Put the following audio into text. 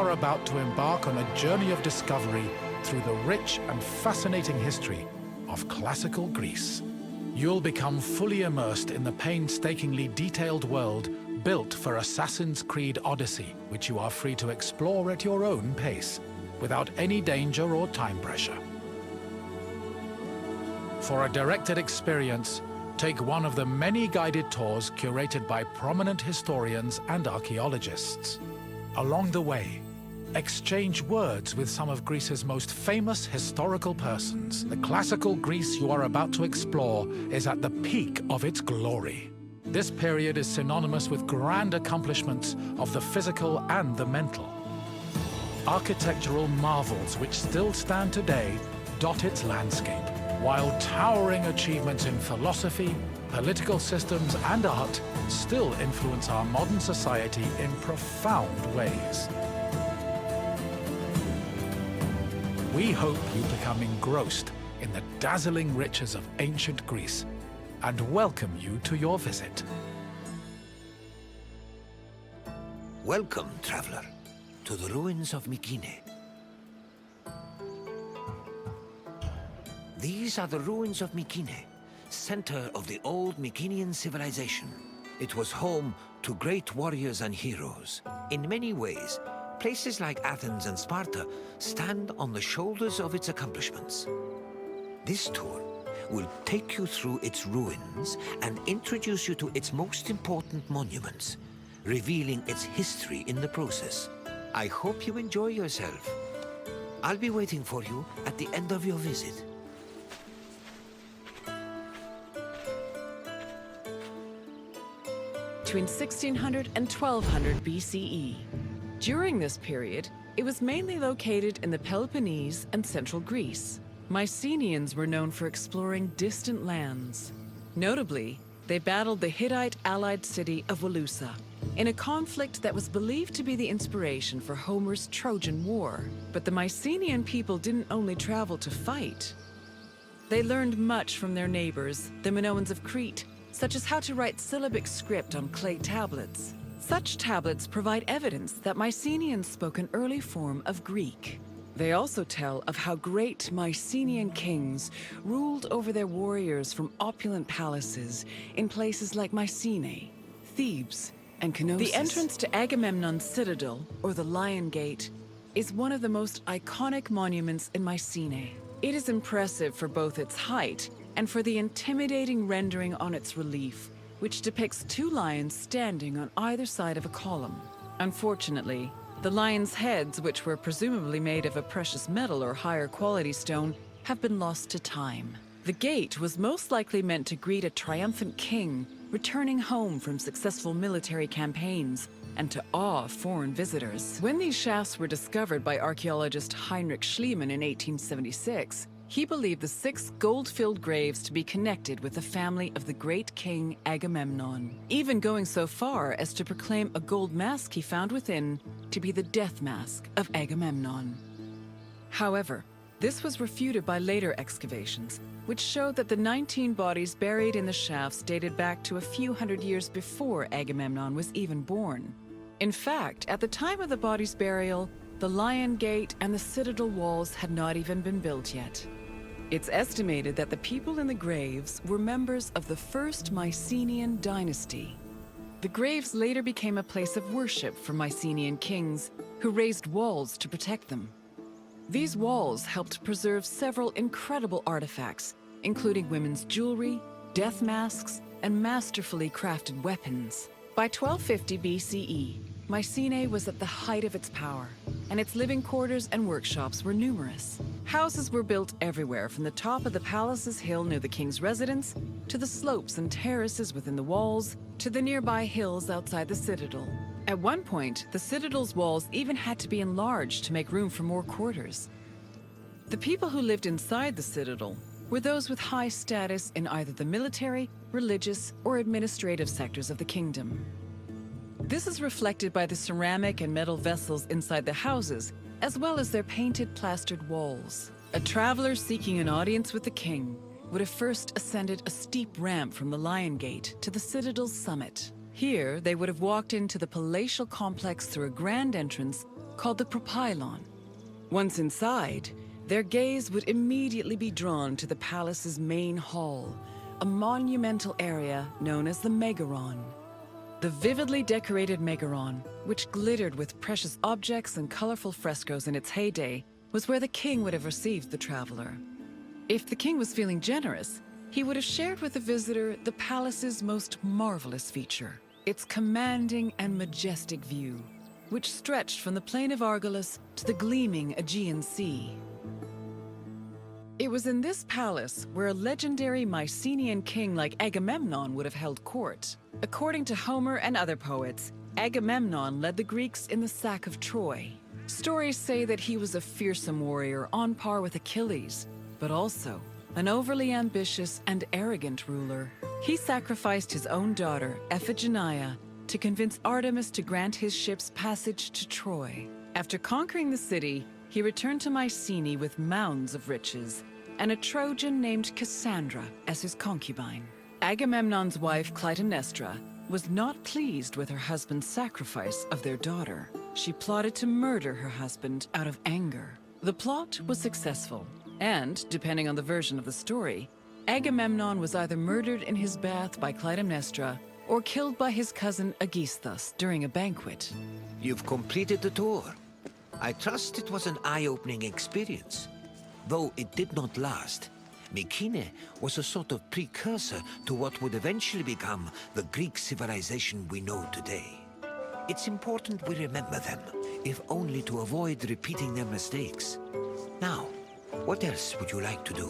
are about to embark on a journey of discovery through the rich and fascinating history of classical Greece. You'll become fully immersed in the painstakingly detailed world built for Assassin's Creed Odyssey, which you are free to explore at your own pace, without any danger or time pressure. For a directed experience, take one of the many guided tours curated by prominent historians and archaeologists. Along the way, exchange words with some of Greece's most famous historical persons. The classical Greece you are about to explore is at the peak of its glory. This period is synonymous with grand accomplishments of the physical and the mental. Architectural marvels which still stand today dot its landscape, while towering achievements in philosophy, political systems, and art still influence our modern society in profound ways. We hope you become engrossed in the dazzling riches of ancient Greece and welcome you to your visit. Welcome, traveler, to the ruins of Mycenae. These are the ruins of Mycenae, center of the old Mycenaean civilization. It was home to great warriors and heroes. In many ways, places like Athens and Sparta stand on the shoulders of its accomplishments. This tour will take you through its ruins and introduce you to its most important monuments, revealing its history in the process. I hope you enjoy yourself. I'll be waiting for you at the end of your visit. Between 1600 and 1200 BCE. During this period, it was mainly located in the Peloponnese and central Greece. Mycenaeans were known for exploring distant lands. Notably, they battled the Hittite-allied city of Walusa in a conflict that was believed to be the inspiration for Homer's Trojan War. But the Mycenaean people didn't only travel to fight. They learned much from their neighbors, the Minoans of Crete, such as how to write syllabic script on clay tablets. Such tablets provide evidence that Mycenaeans spoke an early form of Greek. They also tell of how great Mycenaean kings ruled over their warriors from opulent palaces in places like Mycenae, Thebes, and Knossos. The entrance to Agamemnon's citadel, or the Lion Gate, is one of the most iconic monuments in Mycenae. It is impressive for both its height and for the intimidating rendering on its relief, which depicts two lions standing on either side of a column. Unfortunately, the lions' heads, which were presumably made of a precious metal or higher quality stone, have been lost to time. The gate was most likely meant to greet a triumphant king returning home from successful military campaigns and to awe foreign visitors. When these shafts were discovered by archaeologist Heinrich Schliemann in 1876, he believed the 6 gold-filled graves to be connected with the family of the great king Agamemnon, even going so far as to proclaim a gold mask he found within to be the death mask of Agamemnon. However, this was refuted by later excavations, which showed that the 19 bodies buried in the shafts dated back to a few hundred years before Agamemnon was even born. In fact, at the time of the body's burial, the Lion Gate and the citadel walls had not even been built yet. It's estimated that the people in the graves were members of the first Mycenaean dynasty. The graves later became a place of worship for Mycenaean kings who raised walls to protect them. These walls helped preserve several incredible artifacts, including women's jewelry, death masks, and masterfully crafted weapons. By 1250 BCE, Mycenae was at the height of its power, and its living quarters and workshops were numerous. Houses were built everywhere, from the top of the palace's hill near the king's residence, to the slopes and terraces within the walls, to the nearby hills outside the citadel. At one point, the citadel's walls even had to be enlarged to make room for more quarters. The people who lived inside the citadel were those with high status in either the military, religious, or administrative sectors of the kingdom. This is reflected by the ceramic and metal vessels inside the houses, as well as their painted plastered walls. A traveler seeking an audience with the king would have first ascended a steep ramp from the Lion Gate to the citadel's summit. Here, they would have walked into the palatial complex through a grand entrance called the propylon. Once inside, their gaze would immediately be drawn to the palace's main hall, a monumental area known as the Megaron. The vividly decorated Megaron, which glittered with precious objects and colorful frescoes in its heyday, was where the king would have received the traveler. If the king was feeling generous, he would have shared with the visitor the palace's most marvelous feature, its commanding and majestic view, which stretched from the plain of Argolis to the gleaming Aegean Sea. It was in this palace where a legendary Mycenaean king like Agamemnon would have held court. According to Homer and other poets, Agamemnon led the Greeks in the sack of Troy. Stories say that he was a fearsome warrior on par with Achilles, but also an overly ambitious and arrogant ruler. He sacrificed his own daughter, Iphigenia, to convince Artemis to grant his ship's passage to Troy. After conquering the city, he returned to Mycenae with mounds of riches, and a Trojan named Cassandra as his concubine. Agamemnon's wife, Clytemnestra, was not pleased with her husband's sacrifice of their daughter. She plotted to murder her husband out of anger. The plot was successful, and, depending on the version of the story, Agamemnon was either murdered in his bath by Clytemnestra or killed by his cousin Aegisthus during a banquet. You've completed the tour. I trust it was an eye-opening experience. Though it did not last, Mycenae was a sort of precursor to what would eventually become the Greek civilization we know today. It's important we remember them, if only to avoid repeating their mistakes. Now, what else would you like to do?